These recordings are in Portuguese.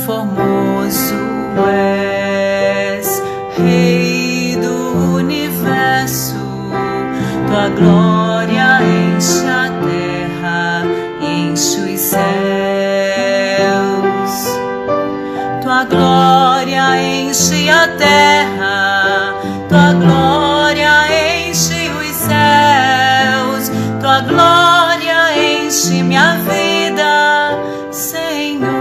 formoso és, Rei do universo. Tua glória enche a terra, enche os céus. Tua glória enche a terra, tua glória enche os céus. Tua glória enche minha vida, Senhor.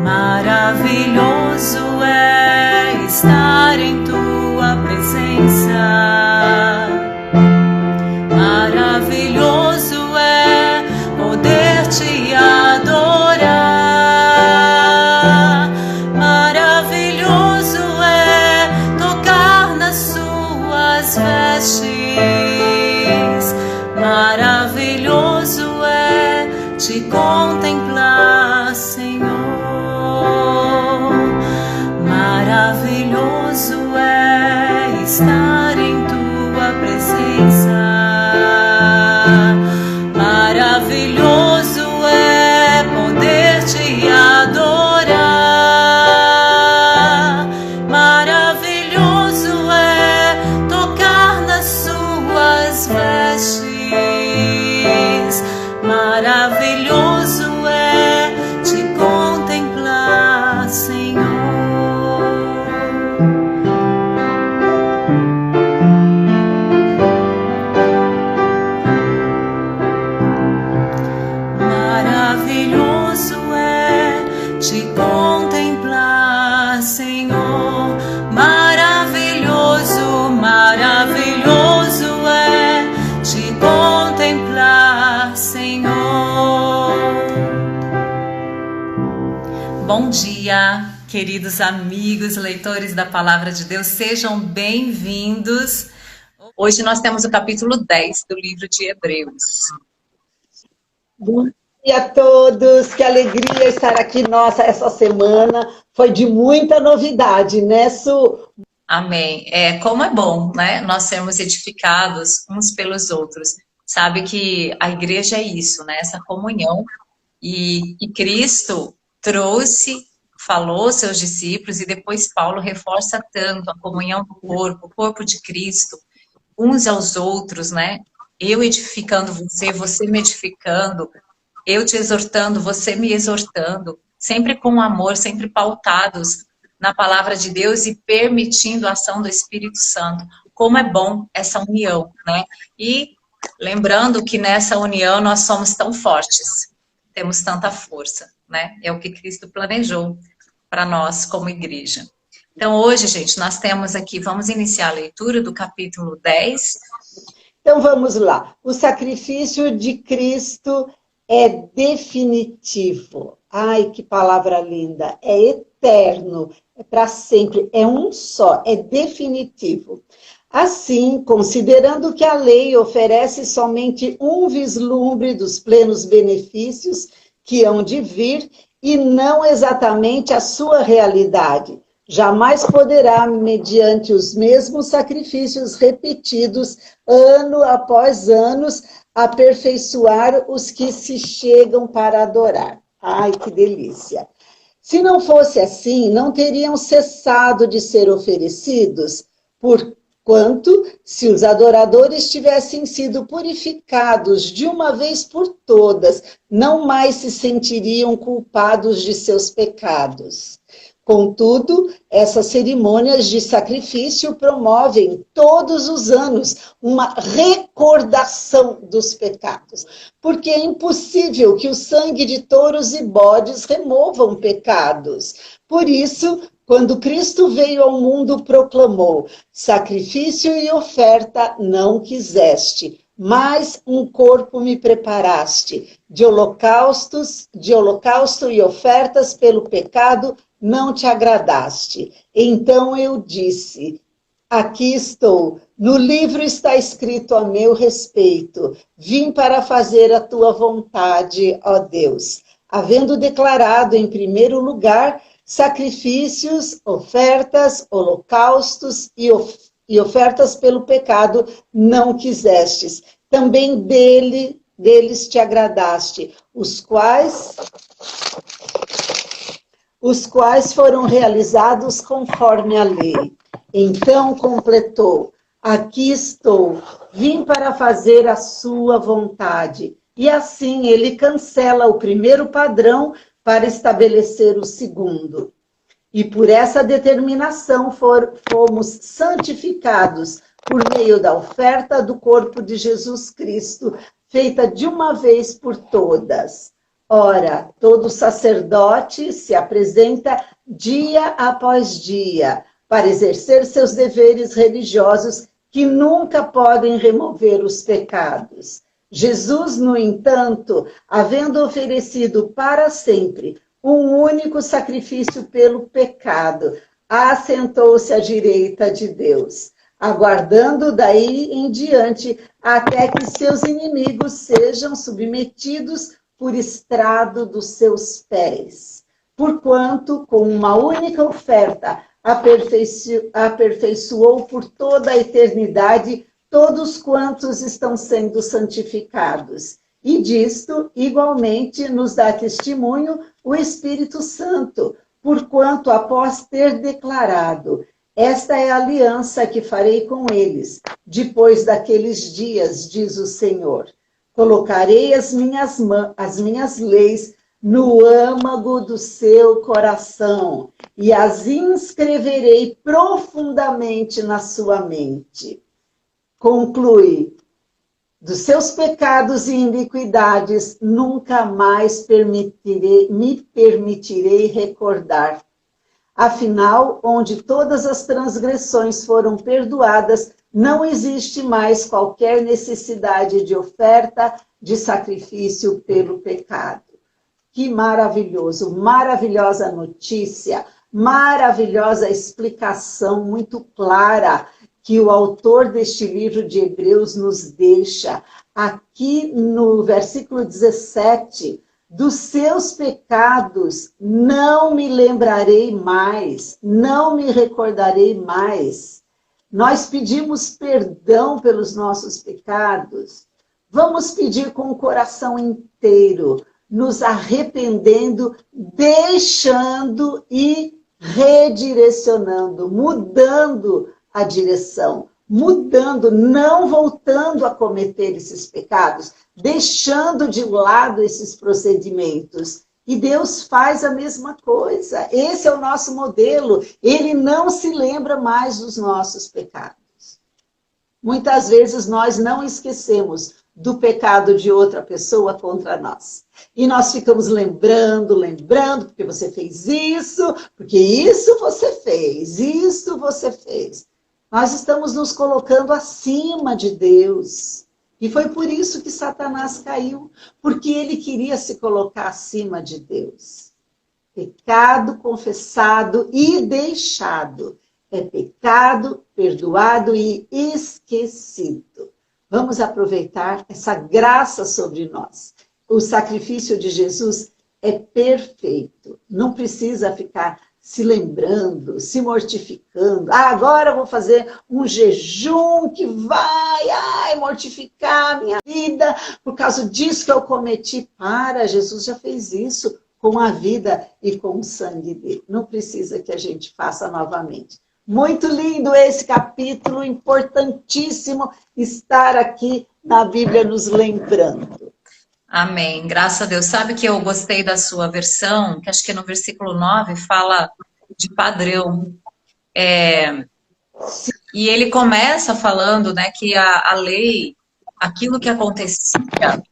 Maravilhoso é estar em tua presença. Maravilhoso é poder te adorar. Maravilhoso é tocar nas suas vestes. Maravilhoso é te contemplar, Senhor. Maravilhoso é estar em tua presença. Maravilhoso é poder te adorar. Maravilhoso é tocar nas suas vestes. Maravilhoso é te contemplar, Senhor. Maravilhoso é te contemplar, Senhor. Maravilhoso, maravilhoso é te contemplar, Senhor. Bom dia, queridos amigos, leitores da Palavra de Deus, sejam bem-vindos. Hoje nós temos o capítulo 10 do livro de Hebreus. Bom dia a todos, que alegria estar aqui. Nossa, essa semana foi de muita novidade, né, Su? Amém. Como é bom, né? Nós sermos edificados uns pelos outros. Sabe que a igreja é isso, né? Essa comunhão. E Cristo trouxe, falou aos seus discípulos, e depois Paulo reforça tanto a comunhão do corpo, o corpo de Cristo, uns aos outros, né? Eu edificando você, você me edificando, eu te exortando, você me exortando, sempre com amor, sempre pautados na palavra de Deus e permitindo a ação do Espírito Santo. Como é bom essa união, né? E lembrando que nessa união nós somos tão fortes, temos tanta força, né? É o que Cristo planejou para nós como igreja. Então hoje, gente, nós temos aqui, vamos iniciar a leitura do capítulo 10. Então vamos lá. O sacrifício de Cristo é definitivo. Ai, que palavra linda. É eterno, é para sempre, é um só, é definitivo. Assim, considerando que a lei oferece somente um vislumbre dos plenos benefícios que hão de vir e não exatamente a sua realidade, jamais poderá, mediante os mesmos sacrifícios repetidos, ano após ano, aperfeiçoar os que se chegam para adorar. Ai, que delícia! Se não fosse assim, não teriam cessado de ser oferecidos, porquanto, se os adoradores tivessem sido purificados de uma vez por todas, não mais se sentiriam culpados de seus pecados. Contudo, essas cerimônias de sacrifício promovem todos os anos uma recordação dos pecados, porque é impossível que o sangue de touros e bodes removam pecados. Por isso, quando Cristo veio ao mundo, proclamou: sacrifício e oferta não quiseste, mas um corpo me preparaste. De holocausto e ofertas pelo pecado não te agradaste. Então eu disse: aqui estou, no livro está escrito a meu respeito, vim para fazer a tua vontade, ó Deus. Havendo declarado em primeiro lugar sacrifícios, ofertas, holocaustos e ofertas pelo pecado não quisestes. Também deles te agradaste, os quais os quais foram realizados conforme a lei. Então completou: aqui estou, vim para fazer a sua vontade. E assim ele cancela o primeiro padrão para estabelecer o segundo. E por essa determinação fomos santificados por meio da oferta do corpo de Jesus Cristo, feita de uma vez por todas. Ora, todo sacerdote se apresenta dia após dia para exercer seus deveres religiosos que nunca podem remover os pecados. Jesus, no entanto, havendo oferecido para sempre um único sacrifício pelo pecado, assentou-se à direita de Deus, aguardando daí em diante até que seus inimigos sejam submetidos por estrado dos seus pés. Porquanto, com uma única oferta, aperfeiçoou por toda a eternidade todos quantos estão sendo santificados. E disto, igualmente, nos dá testemunho o Espírito Santo, porquanto, após ter declarado: esta é a aliança que farei com eles, depois daqueles dias, diz o Senhor. Colocarei as minhas leis no âmago do seu coração e as inscreverei profundamente na sua mente. Conclui: dos seus pecados e iniquidades nunca mais me permitirei recordar. Afinal, onde todas as transgressões foram perdoadas, não existe mais qualquer necessidade de oferta, de sacrifício pelo pecado. Que maravilhoso, maravilhosa notícia, maravilhosa explicação muito clara que o autor deste livro de Hebreus nos deixa. Aqui no versículo 17, dos seus pecados não me lembrarei mais, não me recordarei mais. Nós pedimos perdão pelos nossos pecados. Vamos pedir com o coração inteiro, nos arrependendo, deixando e redirecionando, mudando a direção, mudando, não voltando a cometer esses pecados, deixando de lado esses procedimentos. E Deus faz a mesma coisa. Esse é o nosso modelo. Ele não se lembra mais dos nossos pecados. Muitas vezes nós não esquecemos do pecado de outra pessoa contra nós. E nós ficamos lembrando, porque você fez isso, porque isso você fez, isso você fez. Nós estamos nos colocando acima de Deus. E foi por isso que Satanás caiu, porque ele queria se colocar acima de Deus. Pecado confessado e deixado é pecado, perdoado e esquecido. Vamos aproveitar essa graça sobre nós. O sacrifício de Jesus é perfeito. Não precisa ficar se lembrando, se mortificando. Agora eu vou fazer um jejum que vai mortificar a minha vida por causa disso que eu cometi. Jesus já fez isso com a vida e com o sangue dele. Não precisa que a gente faça novamente. Muito lindo esse capítulo, importantíssimo estar aqui na Bíblia nos lembrando. Amém, graças a Deus. Sabe que eu gostei da sua versão, que acho que no versículo 9 fala de padrão. E ele começa falando, né, que a lei, aquilo que acontecia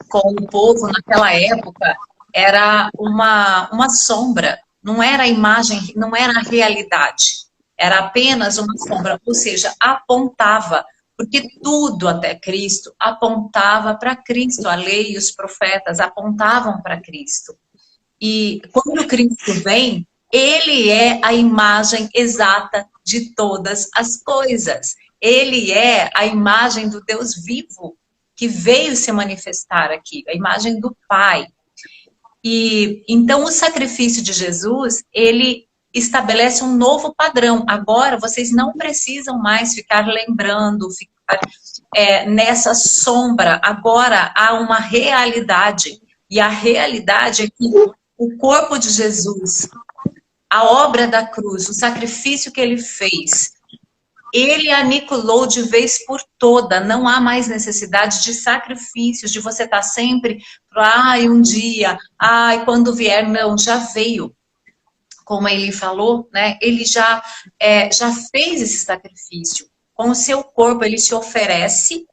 com o povo naquela época, era uma sombra, não era a imagem, não era a realidade, era apenas uma sombra, ou seja, apontava, porque tudo até Cristo apontava para Cristo, a lei e os profetas apontavam para Cristo. E quando Cristo vem, ele é a imagem exata de todas as coisas. Ele é a imagem do Deus vivo que veio se manifestar aqui, a imagem do Pai. E então o sacrifício de Jesus, ele estabelece um novo padrão. Agora vocês não precisam mais ficar lembrando, ficar nessa sombra. Agora há uma realidade. E a realidade é que O corpo de Jesus, a obra da cruz, o sacrifício que ele fez, ele aniquilou de vez por toda. Não há mais necessidade de sacrifícios, de você estar sempre, ai, um dia, ai, quando vier. Não, já veio. Como ele falou, né? Ele já fez esse sacrifício. Com o seu corpo, ele se oferece.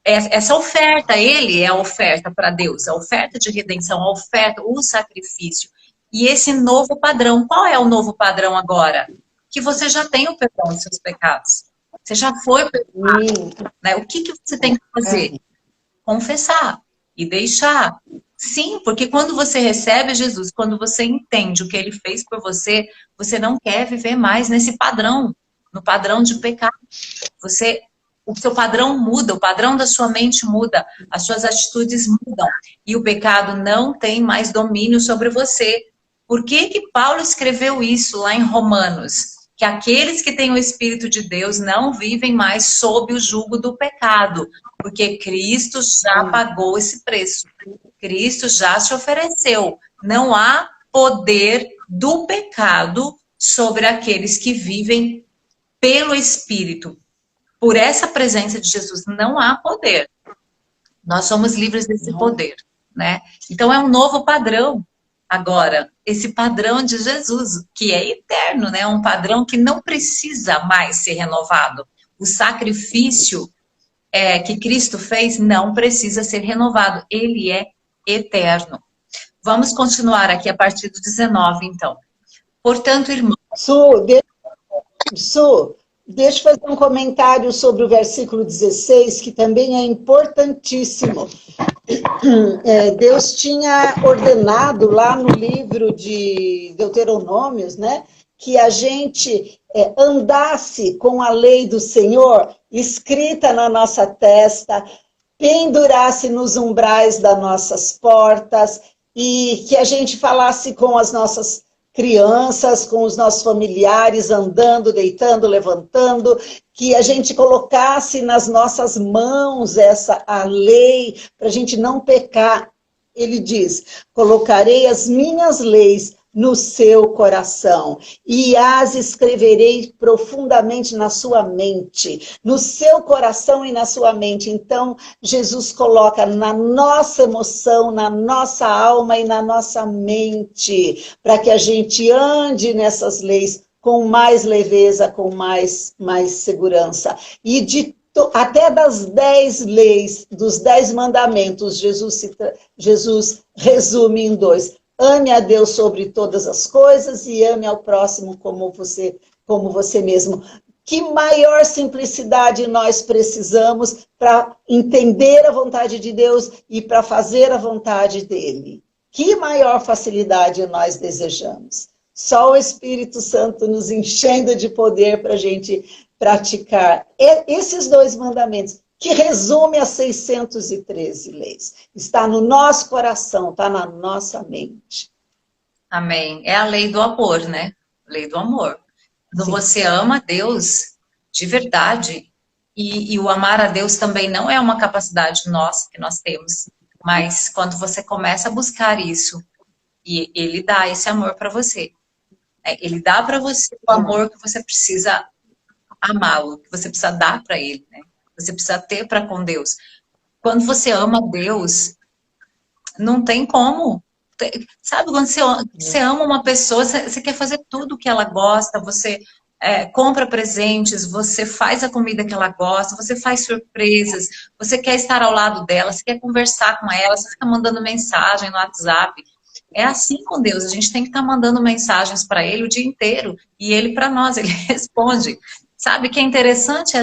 Essa oferta, ele é a oferta para Deus, a oferta de redenção, a oferta, o sacrifício. E esse novo padrão, qual é o novo padrão agora? Que você já tem o perdão dos seus pecados. Você já foi perdoado, né? O que você tem que fazer? Confessar e deixar. Sim, porque quando você recebe Jesus, quando você entende o que ele fez por você, você não quer viver mais nesse padrão, no padrão de pecado. O seu padrão muda, o padrão da sua mente muda, as suas atitudes mudam. E o pecado não tem mais domínio sobre você. Por que Paulo escreveu isso lá em Romanos? Que aqueles que têm o Espírito de Deus não vivem mais sob o jugo do pecado, porque Cristo já pagou esse preço. Cristo já se ofereceu. Não há poder do pecado sobre aqueles que vivem pelo Espírito. Por essa presença de Jesus não há poder. Nós somos livres desse poder, né? Então é um novo padrão. Agora, esse padrão de Jesus, que é eterno, né? Um padrão que não precisa mais ser renovado. O sacrifício que Cristo fez não precisa ser renovado. Ele é eterno. Vamos continuar aqui a partir do 19, então. Portanto, irmão... Deixa eu fazer um comentário sobre o versículo 16, que também é importantíssimo. Deus tinha ordenado lá no livro de Deuteronômios, né, que a gente andasse com a lei do Senhor escrita na nossa testa, pendurasse nos umbrais das nossas portas e que a gente falasse com as nossas crianças, com os nossos familiares, andando, deitando, levantando, que a gente colocasse nas nossas mãos a lei, para a gente não pecar. Ele diz, colocarei as minhas leis no seu coração e as escreverei profundamente na sua mente, no seu coração e na sua mente. Então, Jesus coloca na nossa emoção, na nossa alma e na nossa mente, para que a gente ande nessas leis com mais leveza, com mais segurança. E até das 10 leis, dos 10 mandamentos, Jesus resume em 2. Ame a Deus sobre todas as coisas e ame ao próximo como você mesmo. Que maior simplicidade nós precisamos para entender a vontade de Deus e para fazer a vontade dele. Que maior facilidade nós desejamos. Só o Espírito Santo nos enchendo de poder para a gente praticar esses 2 mandamentos, que resume as 613 leis. Está no nosso coração, está na nossa mente. Amém. É a lei do amor, né? Lei do amor. Quando Sim. Você ama Deus de verdade, e o amar a Deus também não é uma capacidade nossa que nós temos, mas quando você começa a buscar isso, e Ele dá esse amor para você. Ele dá para você o amor que você precisa amá-lo, que você precisa dar para Ele, né? Você precisa ter para com Deus. Quando você ama Deus, não tem como. Sabe, quando você ama uma pessoa, você quer fazer tudo o que ela gosta, você compra presentes, você faz a comida que ela gosta, você faz surpresas, você quer estar ao lado dela, você quer conversar com ela, você fica mandando mensagem no WhatsApp. É assim com Deus, a gente tem que estar mandando mensagens para Ele o dia inteiro, e Ele para nós, Ele responde. Sabe que é interessante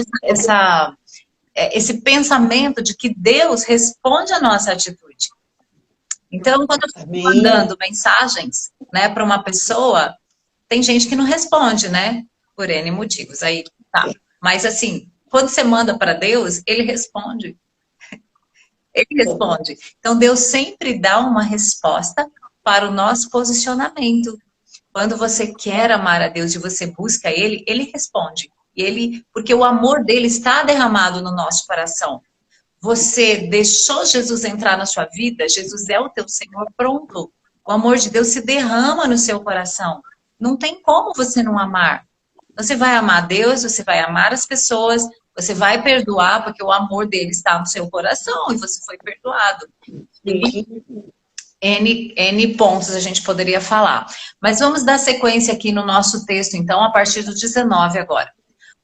esse pensamento de que Deus responde a nossa atitude. Então, quando eu estou mandando mensagens, né, para uma pessoa, tem gente que não responde, né? Por N motivos. Aí, tá. Mas assim, quando você manda para Deus, Ele responde. Ele responde. Então, Deus sempre dá uma resposta para o nosso posicionamento. Quando você quer amar a Deus e você busca Ele, Ele responde. Porque o amor dele está derramado no nosso coração. Você deixou Jesus entrar na sua vida, Jesus é o teu Senhor, pronto. O amor de Deus se derrama no seu coração. Não tem como você não amar. Você vai amar Deus, você vai amar as pessoas, você vai perdoar, porque o amor dele está no seu coração e você foi perdoado. E N pontos a gente poderia falar. Mas vamos dar sequência aqui no nosso texto, então, a partir do 19 agora.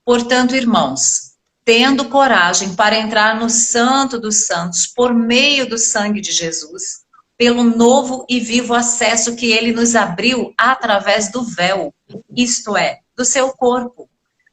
Portanto, irmãos, tendo coragem para entrar no Santo dos Santos por meio do sangue de Jesus, pelo novo e vivo acesso que ele nos abriu através do véu, isto é, do seu corpo,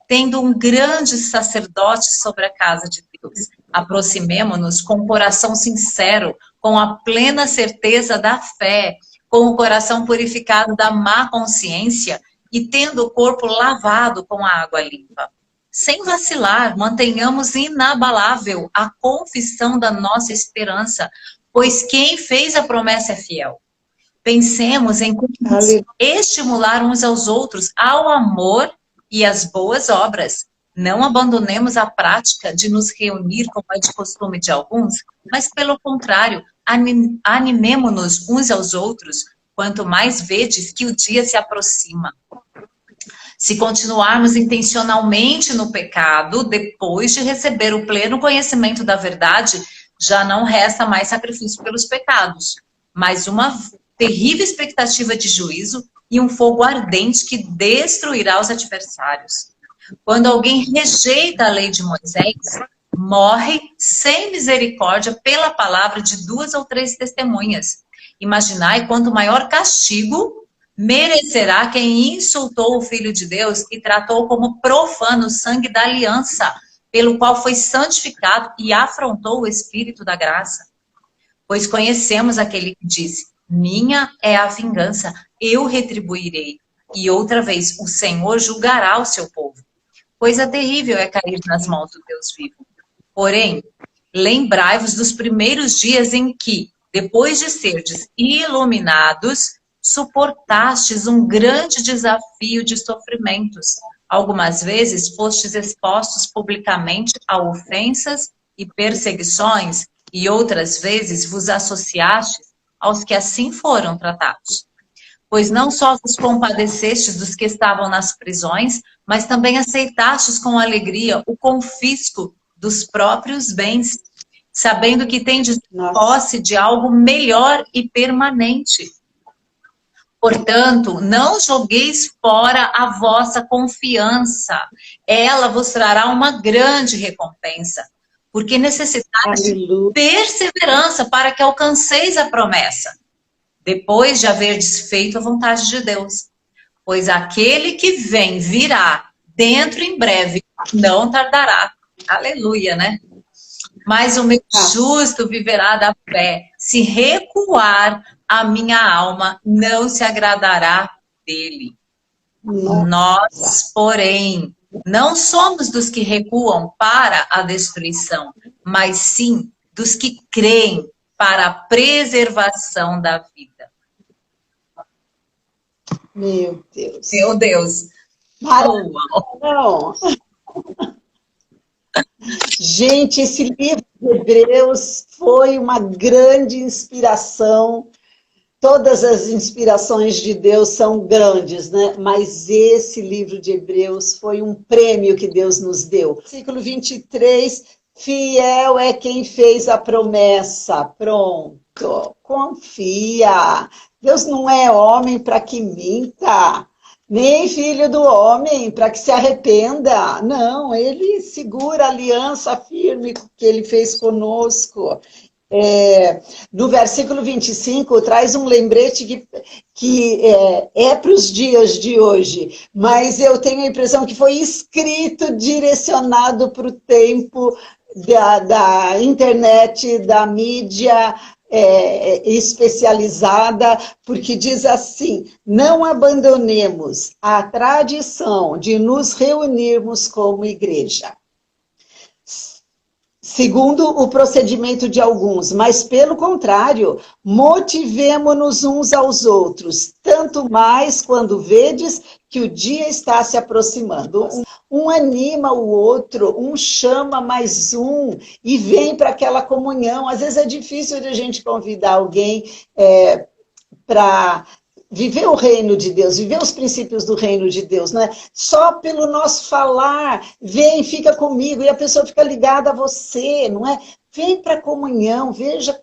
tendo um grande sacerdote sobre a casa de Deus, aproximemo-nos com o coração sincero, com a plena certeza da fé, com o coração purificado da má consciência e tendo o corpo lavado com a água limpa. Sem vacilar, mantenhamos inabalável a confissão da nossa esperança, pois quem fez a promessa é fiel. Pensemos em estimular uns aos outros ao amor e às boas obras. Não abandonemos a prática de nos reunir, como é de costume de alguns, mas, pelo contrário, animemo-nos uns aos outros, quanto mais vedes que o dia se aproxima. Se continuarmos intencionalmente no pecado, depois de receber o pleno conhecimento da verdade, já não resta mais sacrifício pelos pecados, mas uma terrível expectativa de juízo e um fogo ardente que destruirá os adversários. Quando alguém rejeita a lei de Moisés, morre sem misericórdia pela palavra de 2 ou 3 testemunhas. Imaginai quanto maior castigo merecerá quem insultou o Filho de Deus e tratou como profano o sangue da aliança, pelo qual foi santificado e afrontou o Espírito da graça. Pois conhecemos aquele que disse, minha é a vingança, eu retribuirei. E outra vez, o Senhor julgará o seu povo. Coisa terrível é cair nas mãos do Deus vivo. Porém, lembrai-vos dos primeiros dias em que, depois de serdes iluminados, suportastes um grande desafio de sofrimentos. Algumas vezes fostes expostos publicamente a ofensas e perseguições, e outras vezes vos associastes aos que assim foram tratados. Pois não só vos compadecestes dos que estavam nas prisões, mas também aceitastes com alegria o confisco dos próprios bens, sabendo que tendes posse de algo melhor e permanente. Portanto, não jogueis fora a vossa confiança, ela vos trará uma grande recompensa, porque necessitais de perseverança para que alcanceis a promessa, depois de haverdes feito a vontade de Deus. Pois aquele que vem virá dentro em breve, não tardará. Aleluia, né? Mas o meu justo viverá da fé. Se recuar, a minha alma não se agradará dele. Nós, porém, não somos dos que recuam para a destruição, mas sim dos que creem para a preservação da vida. Meu Deus. Meu Deus. Não. Gente, esse livro de Hebreus foi uma grande inspiração. Todas as inspirações de Deus são grandes, né? Mas esse livro de Hebreus foi um prêmio que Deus nos deu. Versículo 23, fiel é quem fez a promessa. Pronto, confia. Deus não é homem para que minta, nem filho do homem para que se arrependa. Não, ele segura a aliança firme que ele fez conosco. No versículo 25, traz um lembrete que é para os dias de hoje, mas eu tenho a impressão que foi escrito, direcionado para o tempo da internet, da mídia especializada, porque diz assim, não abandonemos a tradição de nos reunirmos como igreja, segundo o procedimento de alguns, mas pelo contrário, motivemo-nos uns aos outros, tanto mais quando vedes que o dia está se aproximando. Um anima o outro, um chama mais um e vem para aquela comunhão. Às vezes é difícil de a gente convidar alguém para viver o reino de Deus, viver os princípios do reino de Deus, né? Só pelo nosso falar, vem, fica comigo, e a pessoa fica ligada a você, não é? Vem para a comunhão, veja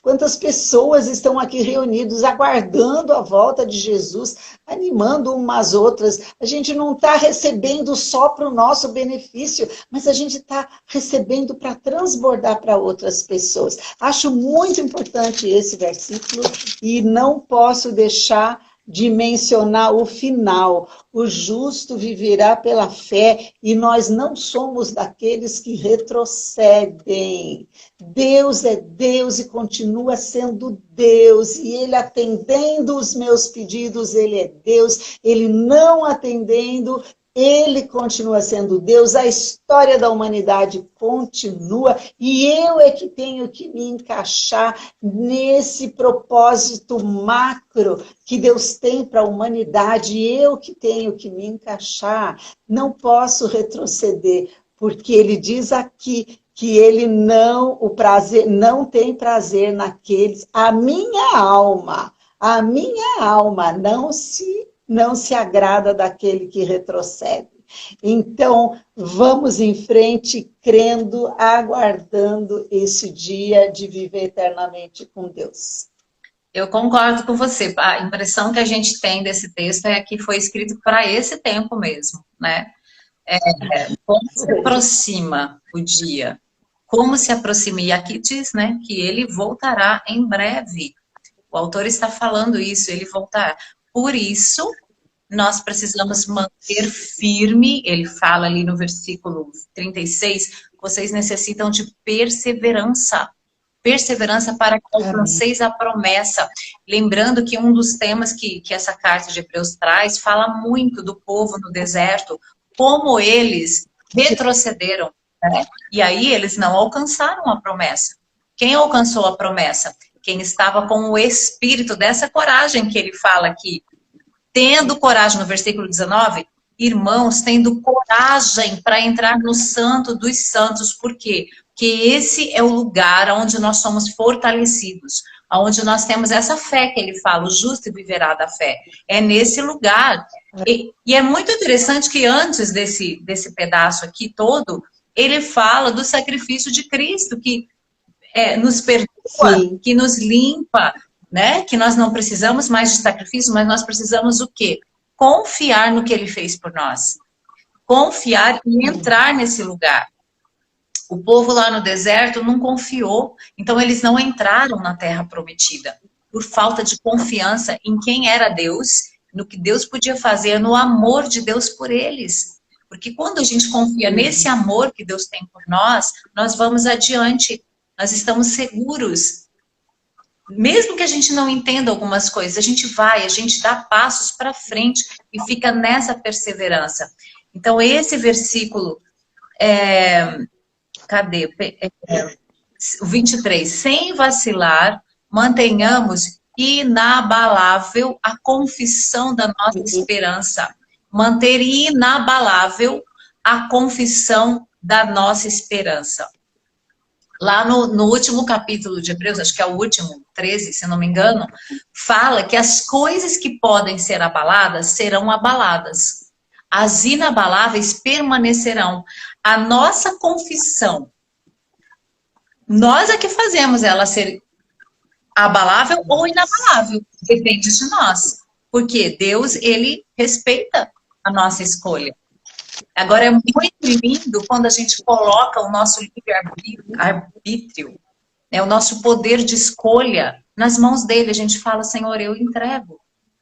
quantas pessoas estão aqui reunidas, aguardando a volta de Jesus, animando umas outras. A gente não está recebendo só para o nosso benefício, mas a gente está recebendo para transbordar para outras pessoas. Acho muito importante esse versículo e não posso deixar de mencionar o final. O justo viverá pela fé e nós não somos daqueles que retrocedem. Deus é Deus e continua sendo Deus, e Ele atendendo os meus pedidos, Ele é Deus, Ele não atendendo, Ele continua sendo Deus, a história da humanidade continua, e eu é que tenho que me encaixar nesse propósito macro que Deus tem para a humanidade, eu que tenho que me encaixar, não posso retroceder, porque Ele diz aqui que Ele não tem prazer naqueles, a minha alma não se agrada daquele que retrocede. Então, vamos em frente, crendo, aguardando esse dia de viver eternamente com Deus. Eu concordo com você. A impressão que a gente tem desse texto é que foi escrito para esse tempo mesmo, né? Como se aproxima o dia? Como se aproxima? E aqui diz, né, que ele voltará em breve. O autor está falando isso, ele voltará. Por isso, nós precisamos manter firme, ele fala ali no versículo 36, vocês necessitam de perseverança. Perseverança para que alcanceis a promessa. Lembrando que um dos temas que essa carta de Hebreus traz, fala muito do povo no deserto, como eles retrocederam, né? E aí eles não alcançaram a promessa. Quem alcançou a promessa? Quem estava com o espírito dessa coragem que ele fala aqui. Tendo coragem, no versículo 19, irmãos, tendo coragem para entrar no santo dos santos. Por quê? Porque esse é o lugar onde nós somos fortalecidos, onde nós temos essa fé que ele fala, o justo viverá da fé. É nesse lugar. E é muito interessante que antes desse pedaço aqui todo, ele fala do sacrifício de Cristo, que nos perdoa, sim, que nos limpa, né? Que nós não precisamos mais de sacrifício, mas nós precisamos o quê? Confiar no que ele fez por nós. Confiar e entrar nesse lugar. O povo lá no deserto não confiou, então eles não entraram na terra prometida, por falta de confiança em quem era Deus, no que Deus podia fazer, no amor de Deus por eles. Porque quando a gente confia nesse amor que Deus tem por nós, nós vamos adiante, nós estamos seguros. Mesmo que a gente não entenda algumas coisas, a gente dá passos para frente e fica nessa perseverança. Então, esse versículo, o 23, sem vacilar, mantenhamos inabalável a confissão da nossa esperança. Manter inabalável a confissão da nossa esperança. Lá no último capítulo de Hebreus, acho que é o último, 13, se não me engano, fala que as coisas que podem ser abaladas serão abaladas. As inabaláveis permanecerão. A nossa confissão, nós é que fazemos ela ser abalável ou inabalável. Depende de nós. Porque Deus, ele respeita a nossa escolha. Agora, é muito lindo quando a gente coloca o nosso livre-arbítrio, né, o nosso poder de escolha nas mãos dele. A gente fala, Senhor, eu entrego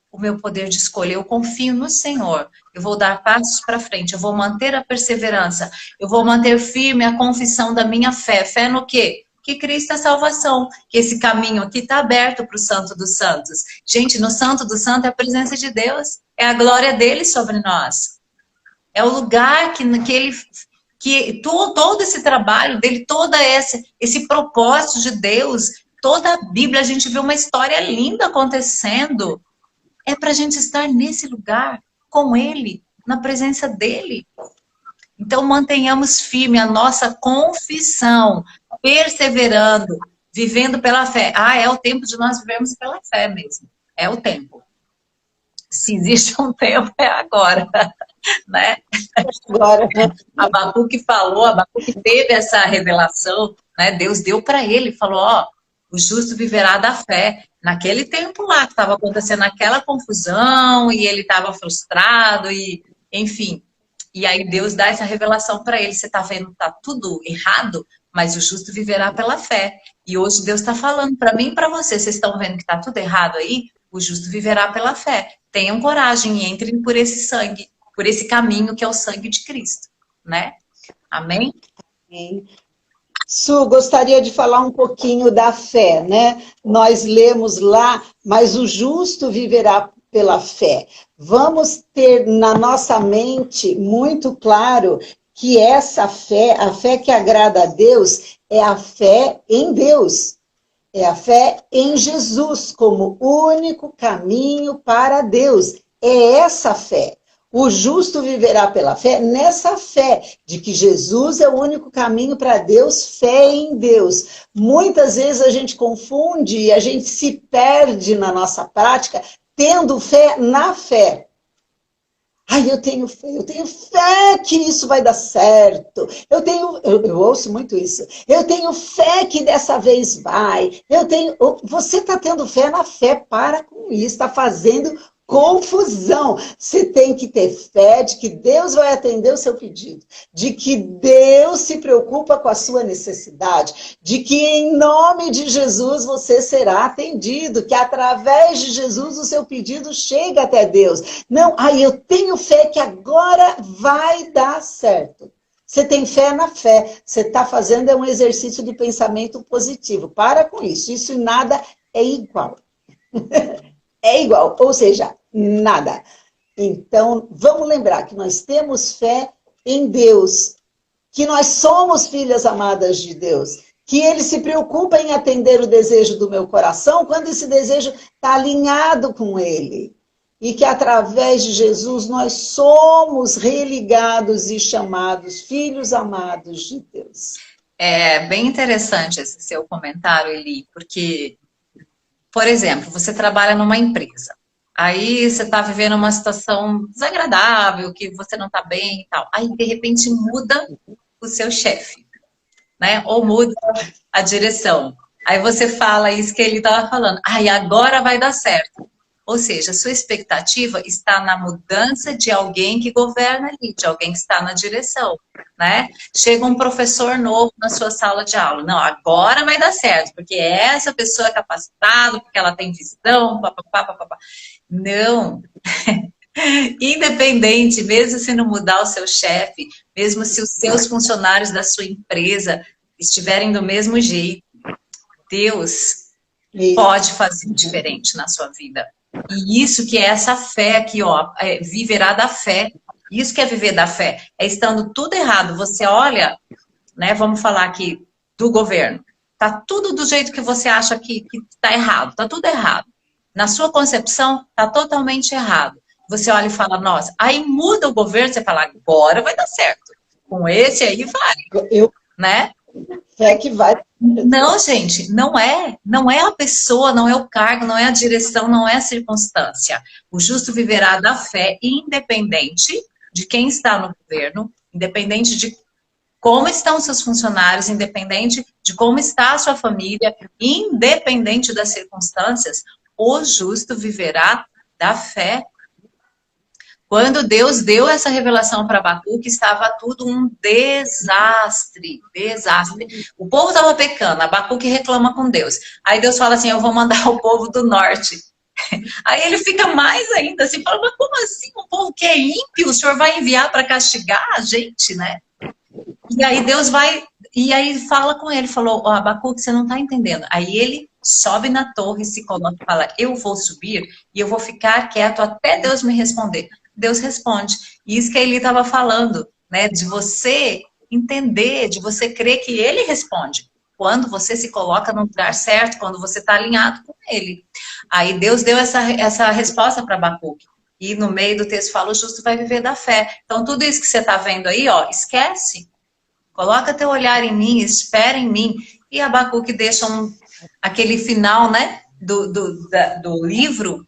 o meu poder de escolha, eu confio no Senhor, eu vou dar passos para frente, eu vou manter a perseverança, eu vou manter firme a confissão da minha fé. Fé no quê? Que Cristo é salvação, que esse caminho aqui está aberto para o Santo dos Santos. Gente, no Santo dos Santos é a presença de Deus, é a glória dele sobre nós. É o lugar que todo esse trabalho dele, todo esse propósito de Deus, toda a Bíblia, a gente vê uma história linda acontecendo. É para a gente estar nesse lugar, com ele, na presença dele. Então, mantenhamos firme a nossa confissão, perseverando, vivendo pela fé. Ah, é o tempo de nós vivermos pela fé mesmo. É o tempo. Se existe um tempo, é agora, né? Agora, Abacuque falou, Abacuque teve essa revelação, né? Deus deu para ele, falou, ó, o justo viverá da fé. Naquele tempo lá que estava acontecendo aquela confusão e ele estava frustrado e, enfim. E aí Deus dá essa revelação para ele. Você está vendo, tá tudo errado, mas o justo viverá pela fé. E hoje Deus está falando para mim e para você. Vocês estão vendo que está tudo errado aí? O justo viverá pela fé. Tenham coragem e entrem por esse sangue, por esse caminho que é o sangue de Cristo, né? Amém? Amém. Su, gostaria de falar um pouquinho da fé, né? Nós lemos lá, mas o justo viverá pela fé. Vamos ter na nossa mente muito claro que essa fé, a fé que agrada a Deus, é a fé em Deus. É a fé em Jesus como único caminho para Deus. É essa fé. O justo viverá pela fé, nessa fé de que Jesus é o único caminho para Deus, fé em Deus. Muitas vezes a gente confunde e a gente se perde na nossa prática tendo fé na fé. Ai, eu tenho fé que isso vai dar certo. Eu ouço muito isso. Eu tenho fé que dessa vez vai. Você está tendo fé na fé, para com isso, está fazendo confusão. Você tem que ter fé de que Deus vai atender o seu pedido, de que Deus se preocupa com a sua necessidade, de que em nome de Jesus você será atendido, que através de Jesus o seu pedido chega até Deus. Não, eu tenho fé que agora vai dar certo. Você tem fé na fé, você está fazendo um exercício de pensamento positivo. Para com isso, isso e nada é igual. É igual, ou seja, nada. Então, vamos lembrar que nós temos fé em Deus, que nós somos filhas amadas de Deus, que Ele se preocupa em atender o desejo do meu coração quando esse desejo está alinhado com Ele. E que através de Jesus nós somos religados e chamados filhos amados de Deus. É bem interessante esse seu comentário, Eli, porque... Por exemplo, você trabalha numa empresa, aí você está vivendo uma situação desagradável, que você não está bem e tal. Aí, de repente, muda o seu chefe, né? Ou muda a direção. Aí você fala isso que ele estava falando. Agora vai dar certo. Ou seja, a sua expectativa está na mudança de alguém que governa ali, de alguém que está na direção, né? Chega um professor novo na sua sala de aula. Não, agora vai dar certo, porque essa pessoa é capacitada, porque ela tem visão, papapá, papapá. Não. Independente, mesmo se não mudar o seu chefe, mesmo se os seus funcionários da sua empresa estiverem do mesmo jeito, Deus pode fazer diferente na sua vida. E isso que é essa fé aqui, ó, viverá da fé. Isso que é viver da fé. É estando tudo errado. Você olha, né, vamos falar aqui do governo. Tá tudo do jeito que você acha que tá errado. Tá tudo errado. Na sua concepção, tá totalmente errado. Você olha e fala, nossa, aí muda o governo, você fala, agora vai dar certo. Com esse aí vai. Né? Fé que vai. Não, gente, não é a pessoa, não é o cargo, não é a direção, não é a circunstância. O justo viverá da fé, independente de quem está no governo, independente de como estão seus funcionários, independente de como está a sua família, independente das circunstâncias, o justo viverá da fé. Quando Deus deu essa revelação para Abacuque, estava tudo um desastre, desastre. O povo estava pecando, Abacuque reclama com Deus. Aí Deus fala assim, eu vou mandar o povo do norte. Aí ele fica mais ainda assim, fala, mas como assim? Um povo que é ímpio, o Senhor vai enviar para castigar a gente, né? E aí Deus vai, e aí fala com ele, falou, Abacuque, você não está entendendo. Aí ele sobe na torre, se coloca e fala, eu vou subir e eu vou ficar quieto até Deus me responder. Deus responde. E isso que ele estava falando, né? De você entender, de você crer que ele responde. Quando você se coloca no lugar certo, quando você está alinhado com ele. Aí Deus deu essa resposta para Abacuque. E no meio do texto fala, o justo vai viver da fé. Então tudo isso que você está vendo aí, ó, esquece. Coloca teu olhar em mim, espera em mim. E Abacuque deixa aquele final, né, do livro,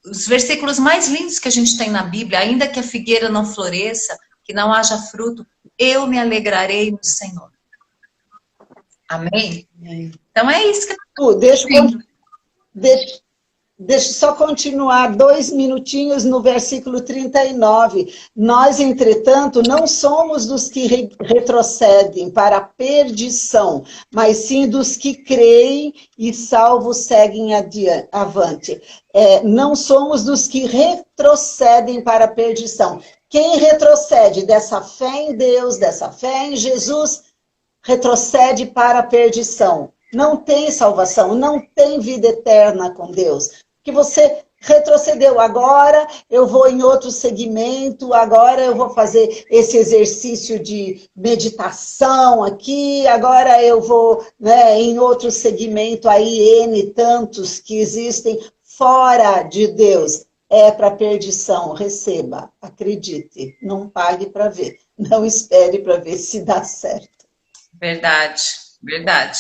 os versículos mais lindos que a gente tem na Bíblia, ainda que a figueira não floresça, que não haja fruto, eu me alegrarei no Senhor. Amém? Então é isso que deixa eu só continuar 2 minutinhos no versículo 39. Nós, entretanto, não somos dos que retrocedem para a perdição, mas sim dos que creem e salvos seguem avante. Não somos dos que retrocedem para a perdição. Quem retrocede dessa fé em Deus, dessa fé em Jesus, retrocede para a perdição. Não tem salvação, não tem vida eterna com Deus. Que você retrocedeu, agora eu vou em outro segmento, agora eu vou fazer esse exercício de meditação aqui, agora eu vou, né, em outro segmento aí, N tantos que existem fora de Deus. É para perdição, receba, acredite, não pague para ver, não espere para ver se dá certo. Verdade, verdade.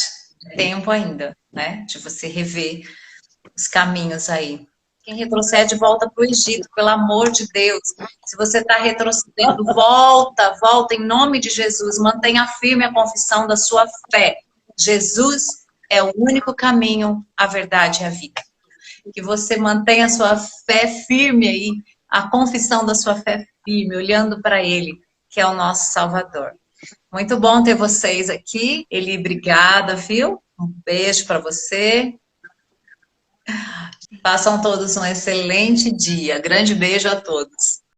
Tempo ainda, né, de você rever os caminhos aí. Quem retrocede, volta para o Egito, pelo amor de Deus. Se você está retrocedendo, volta em nome de Jesus. Mantenha firme a confissão da sua fé. Jesus é o único caminho, a verdade e a vida. Que você mantenha a sua fé firme aí, a confissão da sua fé firme, olhando para Ele, que é o nosso Salvador. Muito bom ter vocês aqui. Eli, obrigada, viu? Um beijo para você. Façam todos um excelente dia. Grande beijo a todos.